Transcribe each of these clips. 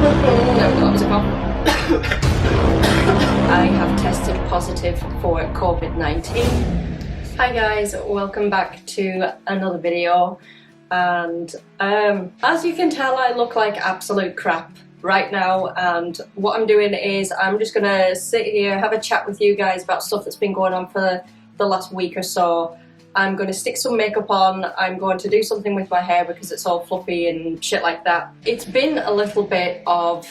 No, that was a cough. I have tested positive for COVID-19. Hi guys, welcome back to another video. And as you can tell, I look like absolute crap right now, and what I'm doing is I'm just gonna sit here, have a chat with you guys about stuff that's been going on for the last week or so. I'm going to stick some makeup on, I'm going to do something with my hair because it's all fluffy and shit like that. It's been a little bit of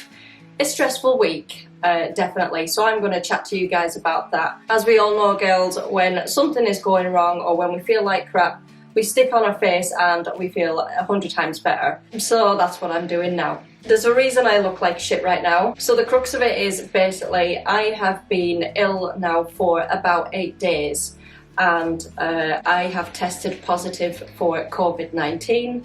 a stressful week, definitely, so I'm going to chat to you guys about that. As we all know, girls, when something is going wrong or when we feel like crap, we stick on our face and we feel 100 times better. So that's what I'm doing now. There's a reason I look like shit right now. So the crux of it is basically I have been ill now for about 8 days. And I have tested positive for COVID-19.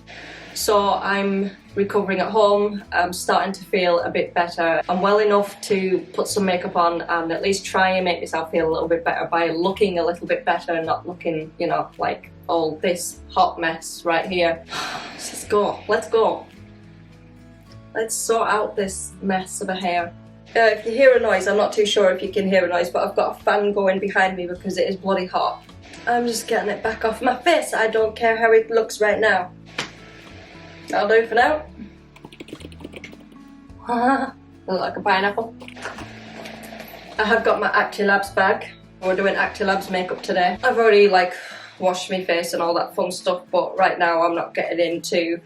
So I'm recovering at home, I'm starting to feel a bit better. I'm well enough to put some makeup on and at least try and make myself feel a little bit better by looking a little bit better and not looking, you know, like all this hot mess right here. Let's go, let's go. Let's sort out this mess of a hair. If you hear a noise, I'm not too sure if you can hear a noise, but I've got a fan going behind me because it is bloody hot. I'm just getting it back off my face. I don't care how it looks right now. That'll do for now. Look like a pineapple. I have got my Actilabs bag. We're doing Actilabs makeup today. I've already washed my face and all that fun stuff, but right now I'm not getting into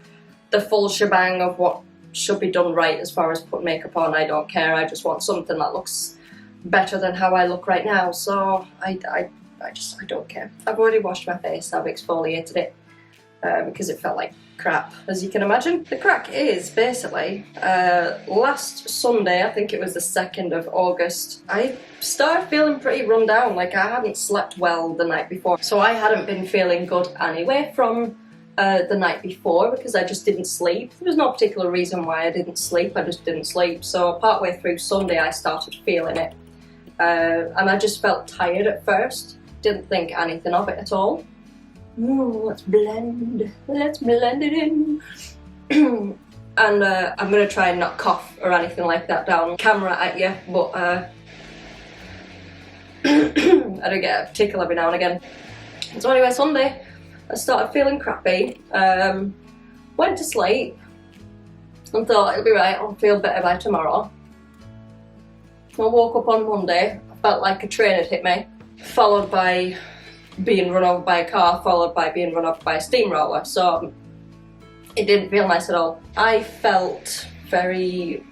the full shebang of what should be done right as far as put makeup on. I don't care, I just want something that looks better than how I look right now, so I don't care. I've already washed my face, I've exfoliated it because it felt like crap, as you can imagine. The crack is basically last Sunday, I think it was the 2nd of August, I started feeling pretty run down, like I hadn't slept well the night before, so I hadn't been feeling good anyway from the night before because I just didn't sleep. There was no particular reason why I didn't sleep, I just didn't sleep. So partway through Sunday I started feeling it and I just felt tired at first, didn't think anything of it at all. Let's blend it in. And I'm going to try and not cough or anything like that down camera at you, but I do get a tickle every now and again. So anyway, Sunday I started feeling crappy, went to sleep and thought it'll be right, I'll feel better by tomorrow. I woke up on Monday, I felt like a train had hit me, followed by being run over by a car, followed by being run over by a steamroller, so it didn't feel nice at all. I felt very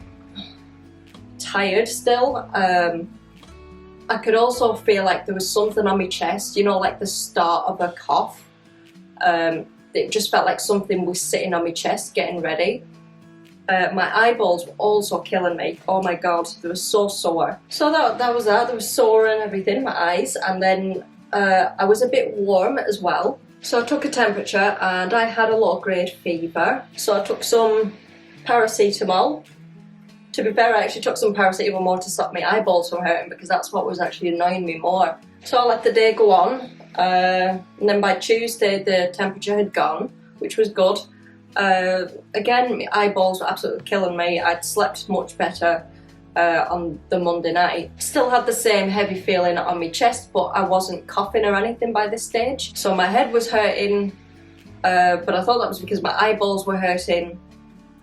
tired still. I could also feel like there was something on my chest, you know, like the start of a cough. It just felt like something was sitting on my chest getting ready. My eyeballs were also killing me. Oh my god, they were so sore. So that was that. There was sore and everything in my eyes, and then I was a bit warm as well. So I took a temperature and I had a low grade fever. So I took some paracetamol. To be fair, I actually took some paracetamol more to stop my eyeballs from hurting because that's what was actually annoying me more. So I let the day go on. And then by Tuesday the temperature had gone, which was good. Again, my eyeballs were absolutely killing me. I'd slept much better on the Monday night. Still had the same heavy feeling on my chest, but I wasn't coughing or anything by this stage. So my head was hurting, but I thought that was because my eyeballs were hurting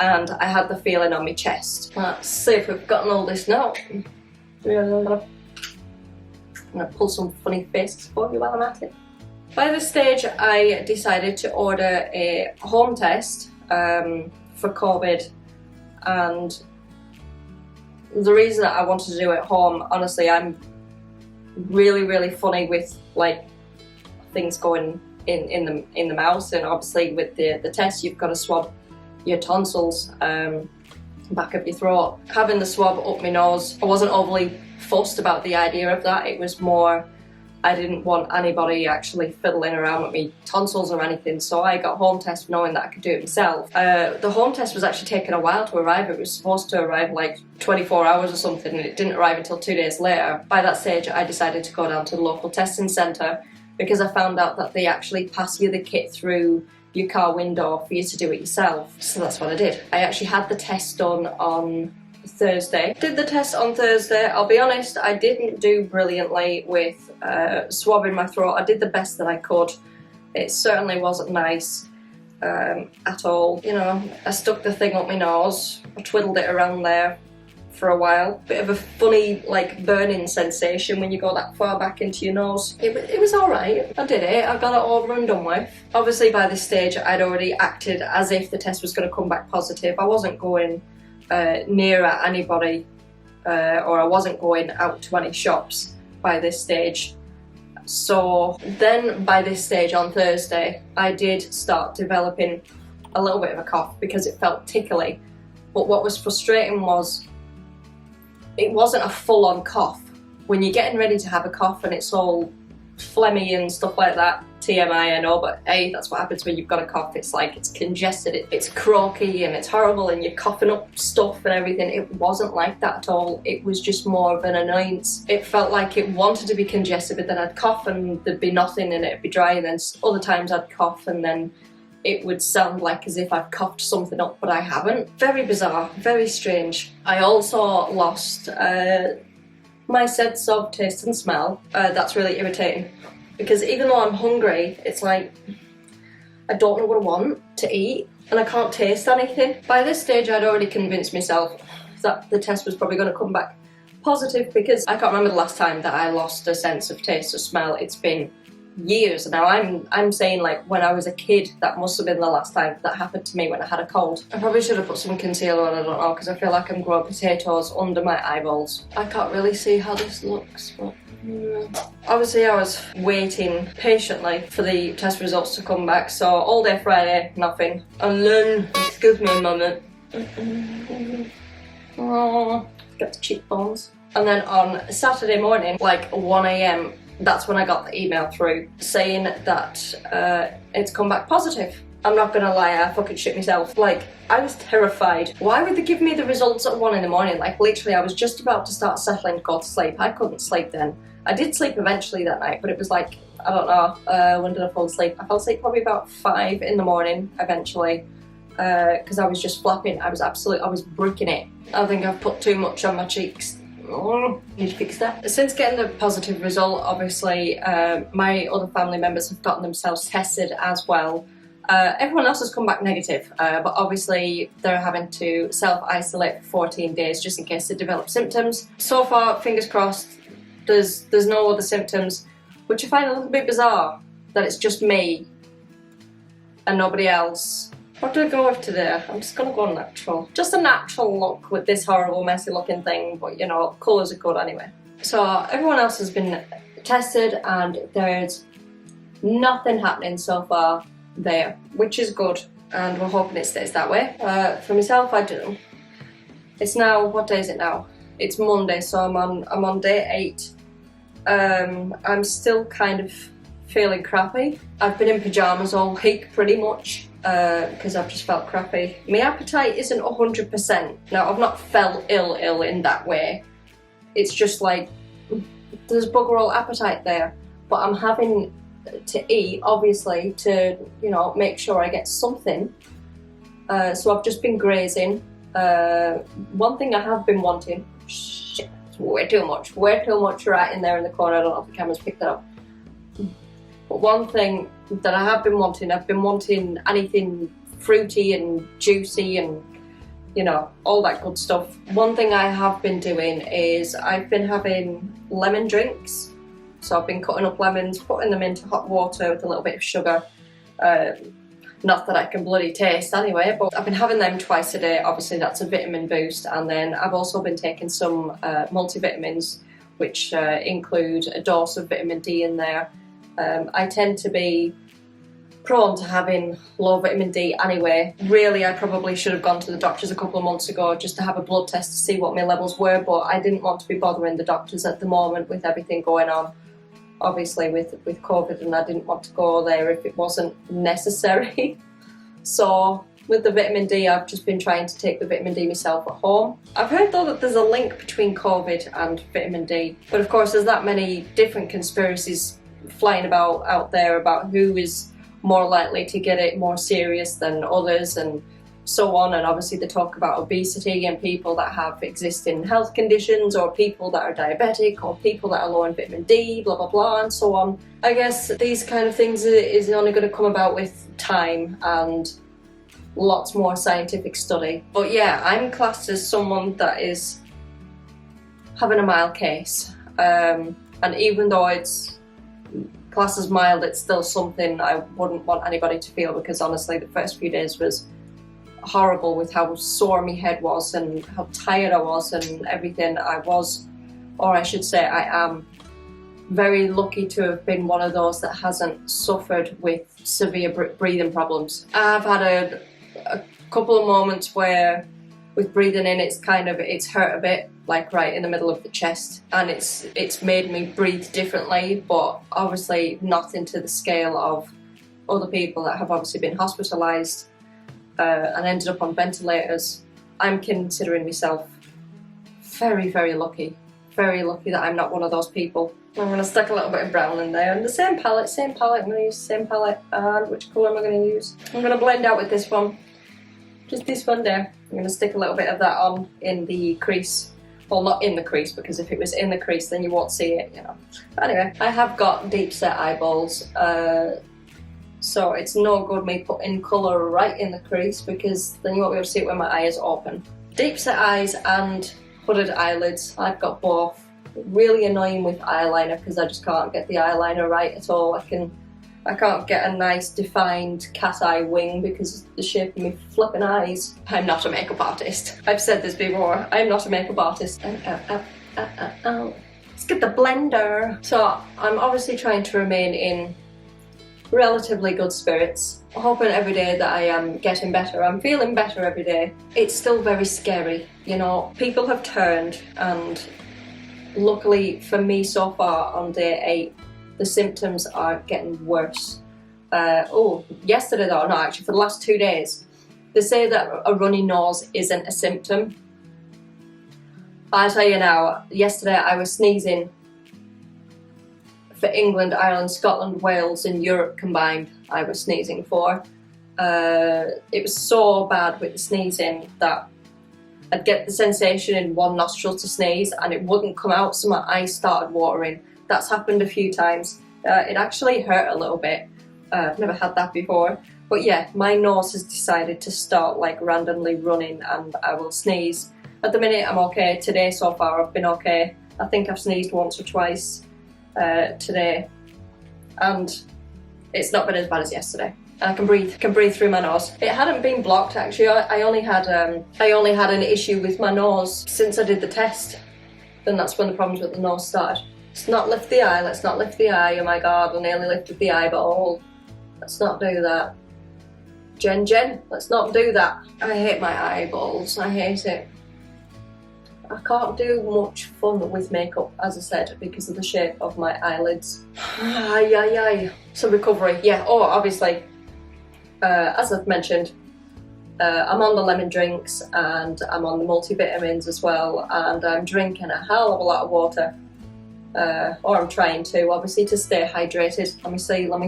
and I had the feeling on my chest. Let's see if we've gotten all this now. I'm going to pull some funny faces for you while I'm at it. By this stage I decided to order a home test for COVID, and the reason that I wanted to do it at home, honestly, I'm really funny with things going in the mouth, and obviously with the test you've got to swab your tonsils, back of your throat. Having the swab up my nose, I wasn't overly fussed about the idea of that. It was more, I didn't want anybody actually fiddling around with me tonsils or anything, so I got home test knowing that I could do it myself. The home test was actually taking a while to arrive. It was supposed to arrive like 24 hours or something, and it didn't arrive until 2 days later. By that stage I decided to go down to the local testing centre because I found out that they actually pass you the kit through your car window for you to do it yourself. So that's what I did. I actually had the test done on Thursday. Did the test on Thursday. I'll be honest, I didn't do brilliantly with swabbing my throat. I did the best that I could. It certainly wasn't nice at all. You know, I stuck the thing up my nose, I twiddled it around there for a while. Bit of a funny, like, burning sensation when you go that far back into your nose. It was alright. I did it. I got it over and done with. Obviously by this stage I'd already acted as if the test was going to come back positive. I wasn't going near at anybody or I wasn't going out to any shops by this stage. So then by this stage on Thursday I did start developing a little bit of a cough because it felt tickly. But what was frustrating was it wasn't a full-on cough. When you're getting ready to have a cough and it's all phlegmy and stuff like that, TMI I know, but hey, that's what happens when you've got a cough. It's like, it's congested, it's croaky and it's horrible and you're coughing up stuff and everything. It wasn't like that at all. It was just more of an annoyance. It felt like it wanted to be congested, but then I'd cough and there'd be nothing and it'd be dry, and then other times I'd cough and then it would sound like as if I've coughed something up, but I haven't. Very bizarre, very strange. I also lost my sense of taste and smell. That's really irritating because even though I'm hungry, it's like I don't know what I want to eat and I can't taste anything. By this stage I'd already convinced myself that the test was probably going to come back positive because I can't remember the last time that I lost a sense of taste or smell. It's been years now. I'm saying like when I was a kid, that must have been the last time that happened to me, when I had a cold. I probably should have put some concealer on, I don't know, because I feel like I'm growing potatoes under my eyeballs. I can't really see how this looks, but obviously I was waiting patiently for the test results to come back, so all day Friday, nothing. And then, excuse me a moment, oh, got the cheekbones. And then on Saturday morning, like 1 AM, that's when I got the email through saying that it's come back positive. I'm not gonna lie, I fucking shit myself. Like, I was terrified. Why would they give me the results at 1 in the morning? Like, literally, I was just about to start settling to go to sleep. I couldn't sleep then. I did sleep eventually that night, but it was like, I don't know, when did I fall asleep? I fell asleep probably about 5 in the morning, eventually, because I was just flapping. I was bricking it. I think I've put too much on my cheeks. Oh, need to fix that. Since getting the positive result, obviously, my other family members have gotten themselves tested as well. Everyone else has come back negative, but obviously they're having to self-isolate for 14 days just in case they develop symptoms. So far, fingers crossed, there's no other symptoms, which I find a little bit bizarre, that it's just me and nobody else. What do I go with today? I'm just gonna go natural. Just a natural look with this horrible, messy looking thing, but you know, colours are good anyway. So everyone else has been tested and there's nothing happening so far there, which is good, and we're hoping it stays that way. For myself, I do. It's now, what day is it now? It's Monday, so I'm on day 8. I'm still kind of feeling crappy. I've been in pyjamas all week pretty much because I've just felt crappy. My appetite isn't 100%. Now, I've not felt ill in that way. It's just like there's bugger all appetite there, but I'm having to eat, obviously, to, you know, make sure I get something. So I've just been grazing. One thing I have been wanting, shit, it's way too much right in there in the corner. I don't know if the camera's picked that up. But one thing that I have been wanting, I've been wanting anything fruity and juicy and, you know, all that good stuff. One thing I have been doing is I've been having lemon drinks. So I've been cutting up lemons, putting them into hot water with a little bit of sugar. Not that I can bloody taste anyway, but I've been having them twice a day. Obviously that's a vitamin boost. And then I've also been taking some multivitamins, which include a dose of vitamin D in there. I tend to be prone to having low vitamin D anyway. Really, I probably should have gone to the doctors a couple of months ago just to have a blood test to see what my levels were, but I didn't want to be bothering the doctors at the moment with everything going on, obviously with COVID, and I didn't want to go there if it wasn't necessary. So with the vitamin D, I've just been trying to take the vitamin D myself at home. I've heard though that there's a link between COVID and vitamin D, but of course there's that many different conspiracies flying about out there about who is more likely to get it more serious than others and so on. And obviously they talk about obesity and people that have existing health conditions, or people that are diabetic, or people that are low in vitamin D, blah blah blah, and so on. I guess these kind of things is only going to come about with time and lots more scientific study. But yeah, I'm classed as someone that is having a mild case, and even though it's classed as mild, it's still something I wouldn't want anybody to feel, because honestly the first few days was horrible with how sore my head was and how tired I was and everything. I was, or I should say I am, very lucky to have been one of those that hasn't suffered with severe breathing problems. I've had a couple of moments where with breathing in it's hurt a bit, like right in the middle of the chest, and it's made me breathe differently, but obviously nothing to the scale of other people that have obviously been hospitalised and ended up on ventilators. I'm considering myself very, very lucky that I'm not one of those people. I'm going to stick a little bit of brown in there, and the same palette, I'm going to use the same palette. And which colour am I going to use? I'm going to blend out with this one, just this one there. I'm going to stick a little bit of that on in the crease. Well, not in the crease, because if it was in the crease then you won't see it, you know. But anyway, I have got deep set eyeballs, so it's no good me putting colour right in the crease, because then you won't be able to see it when my eye is open. Deep set eyes and hooded eyelids, I've got both. Really annoying with eyeliner, because I just can't get the eyeliner right at all. I can't get a nice defined cat eye wing because of the shape of my flipping eyes. I'm not a makeup artist. I've said this before, I'm not a makeup artist. Let's get the blender. So I'm obviously trying to remain in relatively good spirits, hoping every day that I am getting better. I'm feeling better every day. It's still very scary, you know. People have turned, and luckily for me so far on day 8, the symptoms are getting worse. Yesterday though, no, actually for the last 2 days, they say that a runny nose isn't a symptom. I tell you now, yesterday I was sneezing for England, Ireland, Scotland, Wales and Europe combined. I was sneezing for. It was so bad with the sneezing that I'd get the sensation in one nostril to sneeze and it wouldn't come out, so my eyes started watering. That's happened a few times. It actually hurt a little bit. I've never had that before. But yeah, my nose has decided to start like randomly running and I will sneeze. At the minute I'm okay. Today so far I've been okay. I think I've sneezed once or twice today, and it's not been as bad as yesterday. I can breathe through my nose. It hadn't been blocked actually. I only had an issue with my nose since I did the test. Then that's when the problems with the nose started. Let's not lift the eye, let's not lift the eye. Oh my god, I nearly lifted the eyeball. Let's not do that. Jen, let's not do that. I hate my eyeballs, I hate it. I can't do much fun with makeup, as I said, because of the shape of my eyelids. So recovery, yeah. Oh, obviously, as I've mentioned, I'm on the lemon drinks and I'm on the multivitamins as well, and I'm drinking a hell of a lot of water. Or I'm trying to, obviously, to stay hydrated. Let me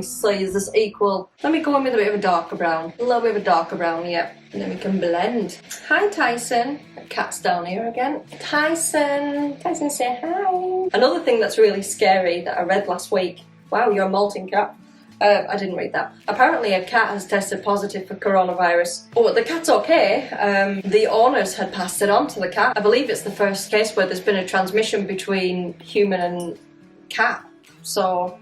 see, is this equal? Let me go in with a bit of a darker brown. A little bit of a darker brown, yeah. And then we can blend. Hi, Tyson. The cat's down here again. Tyson, say hi. Another thing that's really scary that I read last week. Wow, you're a molting cat. I didn't read that. Apparently a cat has tested positive for coronavirus. Oh, the cat's okay. The owners had passed it on to the cat. I believe it's the first case where there's been a transmission between human and cat. So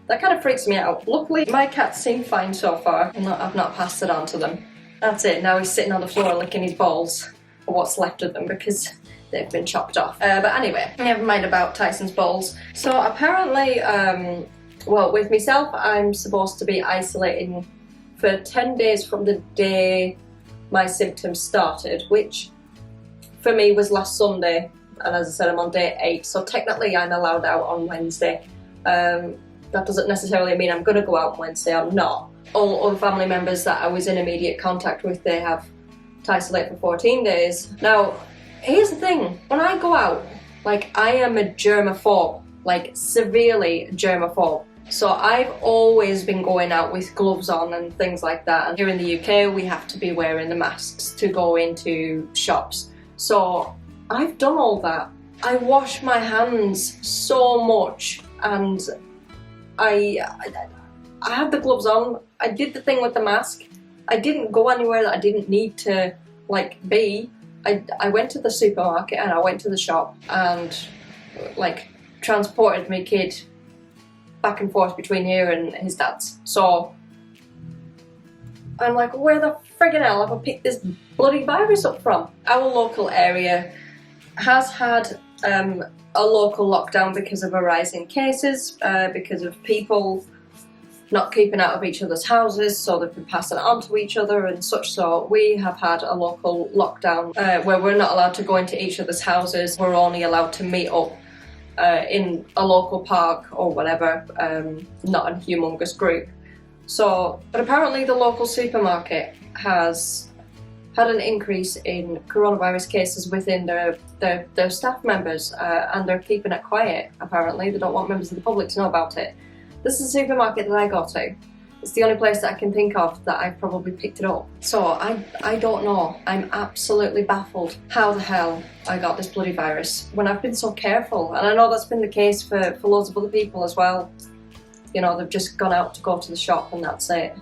that kind of freaks me out. Luckily, my cats seem fine so far. I've not passed it on to them. That's it. Now he's sitting on the floor licking his balls, or what's left of them, because they've been chopped off. But anyway, never mind about Tyson's balls. So apparently, well, with myself, I'm supposed to be isolating for 10 days from the day my symptoms started, which for me was last Sunday. And as I said, I'm on day 8, so technically I'm allowed out on Wednesday. That doesn't necessarily mean I'm going to go out on Wednesday, I'm not. All other family members that I was in immediate contact with, they have to isolate for 14 days. Now, here's the thing, when I go out, like, I am a germaphobe, like severely germaphobe. So I've always been going out with gloves on and things like that. And here in the UK, we have to be wearing the masks to go into shops. So I've done all that. I wash my hands so much, and I had the gloves on. I did the thing with the mask. I didn't go anywhere that I didn't need to be. I went to the supermarket and I went to the shop and transported my kid back and forth between here and his dad's. So I'm like, where the friggin' hell have I picked this bloody virus up from? Our local area has had a local lockdown because of a rise in cases, because of people not keeping out of each other's houses, so they've been passing it on to each other and such. So we have had a local lockdown where we're not allowed to go into each other's houses. We're only allowed to meet up in a local park or whatever, not a humongous group. So, but apparently the local supermarket has had an increase in coronavirus cases within their staff members, and they're keeping it quiet. Apparently they don't want members of the public to know about it. This is a supermarket that I go to. It's the only place that I can think of that I've probably picked it up. So I don't know. I'm absolutely baffled how the hell I got this bloody virus when I've been so careful. And I know that's been the case for loads of other people as well. You know, they've just gone out to go to the shop and that's it.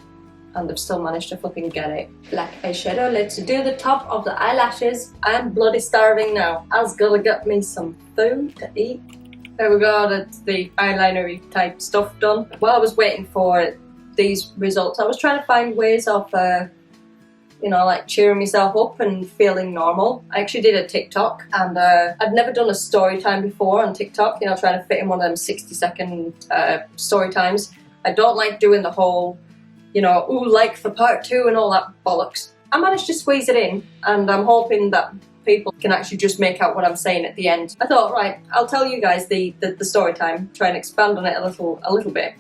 And they've still managed to fucking get it. Black eyeshadow, let's do the top of the eyelashes. I'm bloody starving now. I was gonna get me some food to eat. There we go, that's the eyeliner-y type stuff done. While I was waiting for these results, I was trying to find ways of, cheering myself up and feeling normal. I actually did a TikTok, and I'd never done a story time before on TikTok, trying to fit in one of them 60-second story times. I don't like doing the whole, ooh, like for part 2 and all that bollocks. I managed to squeeze it in, and I'm hoping that people can actually just make out what I'm saying at the end. I thought, right, I'll tell you guys the story time, try and expand on it a little bit,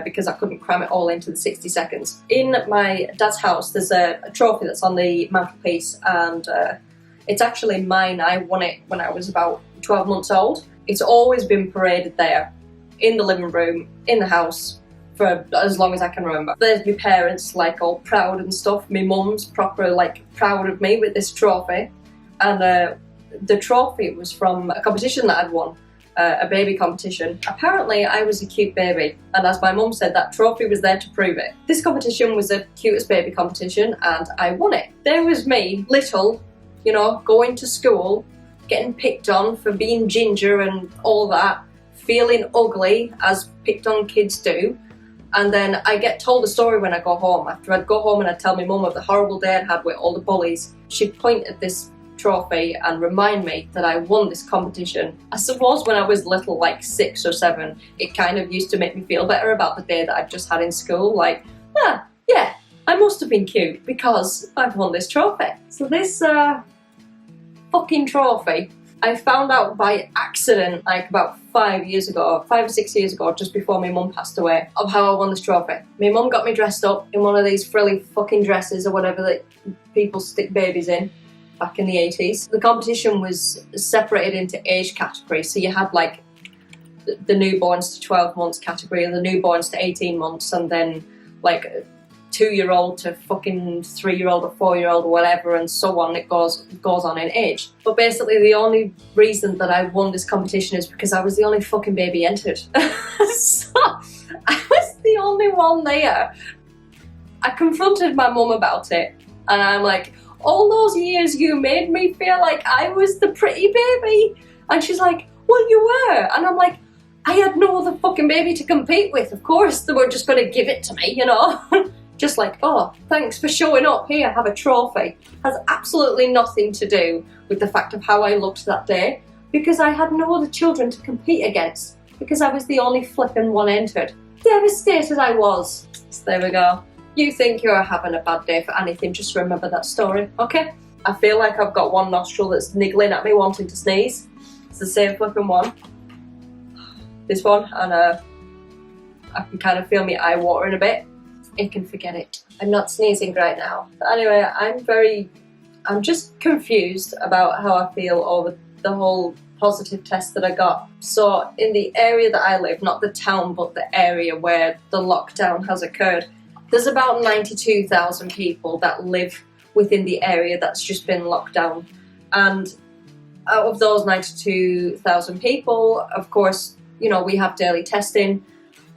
because I couldn't cram it all into the 60 seconds. In my dad's house, there's a trophy that's on the mantelpiece, and it's actually mine. I won it when I was about 12 months old. It's always been paraded there, in the living room, in the house, for as long as I can remember. There's my parents, all proud and stuff. My mum's proper, proud of me with this trophy. And the trophy was from a competition that I'd won, a baby competition. Apparently I was a cute baby, and as my mum said, that trophy was there to prove it. This competition was the cutest baby competition, and I won it. There was me, little, going to school, getting picked on for being ginger and all that, feeling ugly, as picked on kids do. And then I get told a story when I go home. After I'd go home and I'd tell my mum of the horrible day I'd had with all the bullies, she'd point at this trophy and remind me that I won this competition. I suppose when I was little, 6 or 7, it kind of used to make me feel better about the day that I'd just had in school. Yeah, I must have been cute because I've won this trophy. So this fucking trophy, I found out by accident about 5 or 6 years ago, just before my mum passed away, of how I won this trophy. My mum got me dressed up in one of these frilly fucking dresses or whatever that people stick babies in back in the 80s. The competition was separated into age categories, so you had the newborns to 12 months category, and the newborns to 18 months, and then 2-year-old to fucking 3-year-old or 4-year-old or whatever, and so on. It goes on in age. But basically the only reason that I won this competition is because I was the only fucking baby entered. So I was the only one there. I confronted my mum about it, and I'm like, all those years you made me feel like I was the pretty baby. And she's like, well, you were. And I'm like, I had no other fucking baby to compete with. Of course they were just going to give it to me, Just oh, thanks for showing up. Here, have a trophy. Has absolutely nothing to do with the fact of how I looked that day, because I had no other children to compete against, because I was the only flipping one entered. Devastated I was. So there we go. You think you're having a bad day for anything, just remember that story, okay? I feel like I've got one nostril that's niggling at me wanting to sneeze. It's the same flipping one. This one, and I can kind of feel my eye watering a bit. You can forget it. I'm not sneezing right now. But anyway, I'm just confused about how I feel over the whole positive test that I got. So in the area that I live, not the town but the area where the lockdown has occurred, there's about 92,000 people that live within the area that's just been locked down. And out of those 92,000 people, of course, you know, we have daily testing.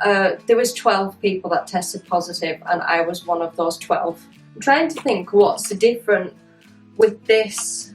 There was 12 people that tested positive, and I was one of those 12. I'm trying to think what's different with this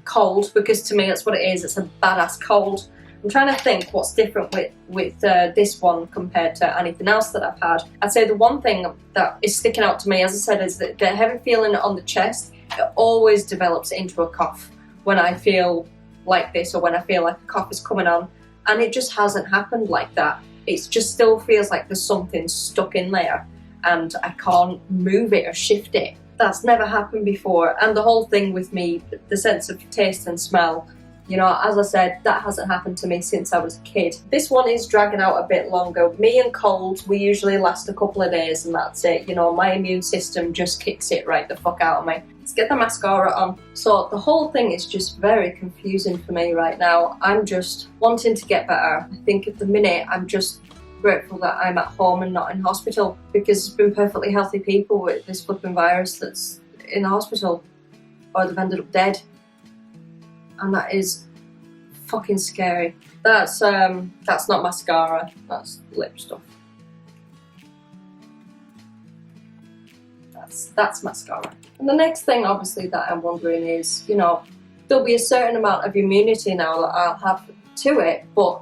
cold, because to me that's what it is. It's a badass cold. I'm trying to think what's different with this one compared to anything else that I've had. I'd say the one thing that is sticking out to me, as I said, is that the heavy feeling on the chest, it always develops into a cough when I feel like this, or when I feel like a cough is coming on, and it just hasn't happened like that. It just still feels like there's something stuck in there and I can't move it or shift it. That's never happened before. And the whole thing with me, the sense of taste and smell, you know, as I said, that hasn't happened to me since I was a kid. This one is dragging out a bit longer. Me and colds, we usually last a couple of days and that's it. You know, my immune system just kicks it right the fuck out of me. Let's get the mascara on. So the whole thing is just very confusing for me right now. I'm just wanting to get better. I think at the minute I'm just grateful that I'm at home and not in hospital, because there's been perfectly healthy people with this flipping virus that's in the hospital, or they've ended up dead, and that is fucking scary. That's not mascara, that's lip stuff. That's mascara. And the next thing obviously that I'm wondering is, you know, there'll be a certain amount of immunity now that I'll have to it, but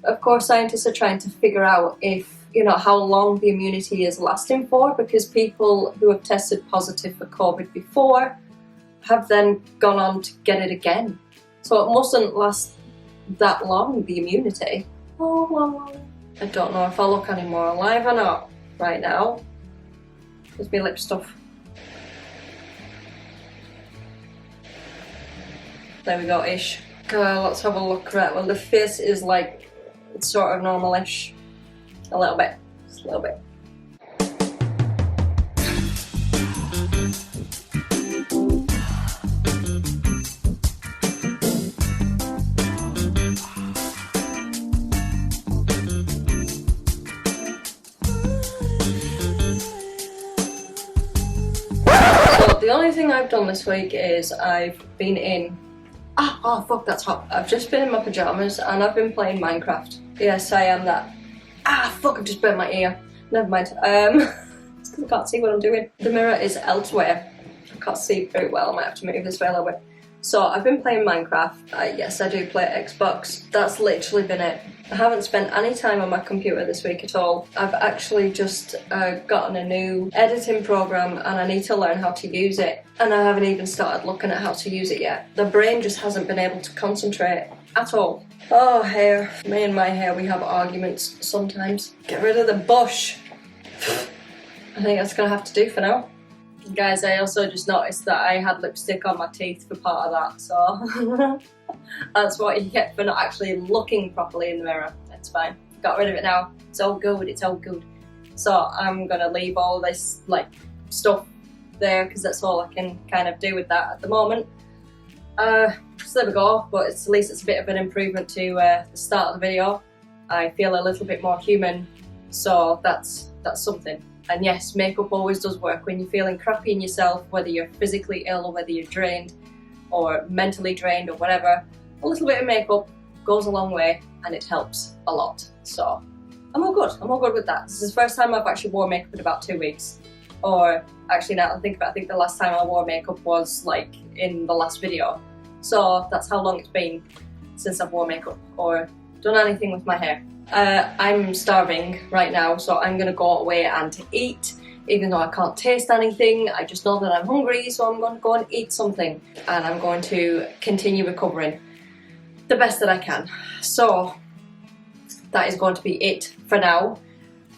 of course scientists are trying to figure out if, you know, how long the immunity is lasting for, because people who have tested positive for COVID before have then gone on to get it again. So it mustn't last that long, the immunity. Oh, well, I don't know if I look any more alive or not right now. There's my lip stuff. There we go, ish. Let's have a look. Right, well the face is like, it's sort of normal-ish. A little bit. Just a little bit. So the only thing I've done this week is I've been in... Oh fuck, that's hot. I've just been in my pyjamas and I've been playing Minecraft. Yes, I am that. Fuck, I've just burnt my ear. Never mind. It's because I can't see what I'm doing. The mirror is elsewhere. I can't see very well. I might have to move this way a little bit. So I've been playing Minecraft. Yes, I do play Xbox. That's literally been it. I haven't spent any time on my computer this week at all. I've actually just gotten a new editing program and I need to learn how to use it. And I haven't even started looking at how to use it yet. The brain just hasn't been able to concentrate at all. Oh, hair. Me and my hair, we have arguments sometimes. Get rid of the bush. I think that's gonna have to do for now. Guys, I also just noticed that I had lipstick on my teeth for part of that, so that's what you get for not actually looking properly in the mirror. It's fine. Got rid of it now. It's all good, it's all good. So I'm gonna leave all this like stuff there because that's all I can kind of do with that at the moment. So there we go, but at least it's a bit of an improvement to the start of the video. I feel a little bit more human, so that's something. And yes, makeup always does work when you're feeling crappy in yourself, whether you're physically ill or whether you're drained or mentally drained or whatever. A little bit of makeup goes a long way and it helps a lot. So I'm all good. I'm all good with that. This is the first time I've actually worn makeup in about 2 weeks. Or actually, now that I think about it, I think the last time I wore makeup was like in the last video. So that's how long it's been since I've worn makeup or done anything with my hair. I'm starving right now, so I'm gonna go away and eat. Even though I can't taste anything, I just know that I'm hungry, so I'm going to go and eat something. And I'm going to continue recovering the best that I can. So that is going to be it for now.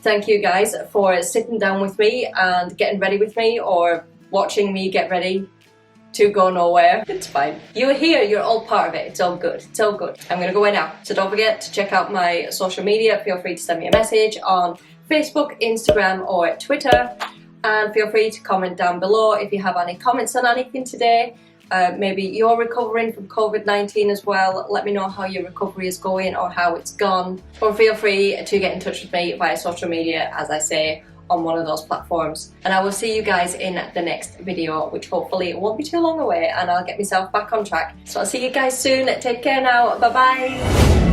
Thank you guys for sitting down with me and getting ready with me, or watching me get ready to go nowhere. It's fine. You're here, you're all part of it. It's all good. It's all good. I'm gonna go away now. So don't forget to check out my social media. Feel free to send me a message on Facebook, Instagram, or Twitter. And feel free to comment down below if you have any comments on anything today. maybe you're recovering from COVID-19 as well. Let me know how your recovery is going or how it's gone. Or feel free to get in touch with me via social media, as I say, on one of those platforms. And I will see you guys in the next video, which hopefully won't be too long away, and I'll get myself back on track. So I'll see you guys soon. Take care now. Bye bye.